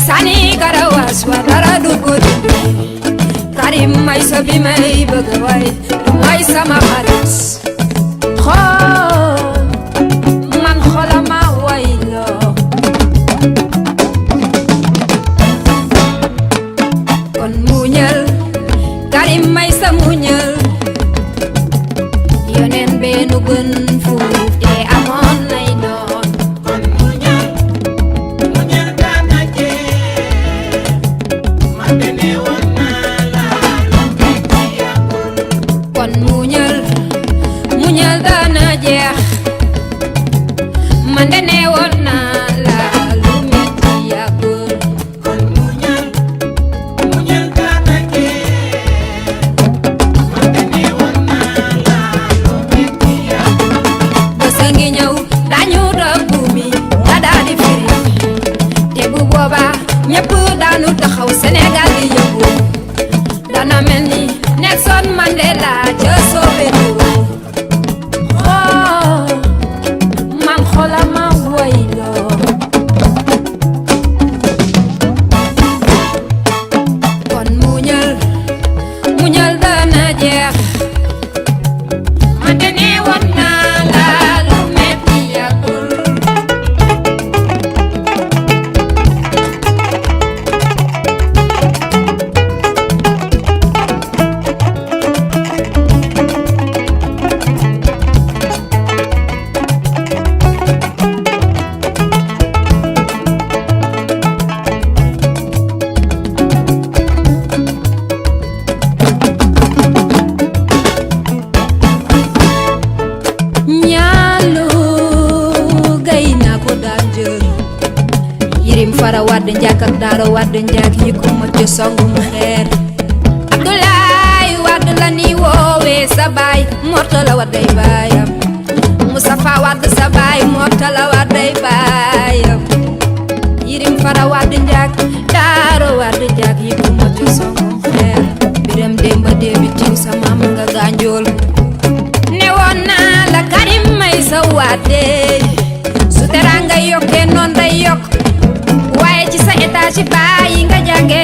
sani karawas wadara dugudi Karim may sabi may bagaway may sama haris man kholama waylo kon muñal Karim may sa muñal yonen benu gën fu te amon lay doon kon muñal dana jeex man de ne woon naa la lu metti yàggul kon muñal dana jeex man de ne woon naa la lu metti yàggul kon muñal dana jeex man de ne woon naa la lu metti yàggul bësa ngi ñëw dañu rëbbu mi nga daal di firi te bu boobaa ñëpp daanu taxaw Sénégal di yëngu dana mel ni Nelson Mandela ca Soweto man xolama woyloo kon muñal dana jeex man de ne woon naa la lu metti yàggul ñaalu gay na ko daan jël yirim fara wadd njàkk ak daaro wadd njàkk yi ko ma ci songum xeer Abdoulaye wadd la ni woowee sa baay Mortala wadday baayam Moustapha wadd sa baay Mortala wadday baayam yirim fara wadd njàkk daaro wadd njàkk yi ko ma ci songum xeer biram demba debi tiw sa maam nga gànjool ne woon naa la Karim may sa waate su teranga yokkee noon day yokk waaye ci sa état ci bàyyi nga jànge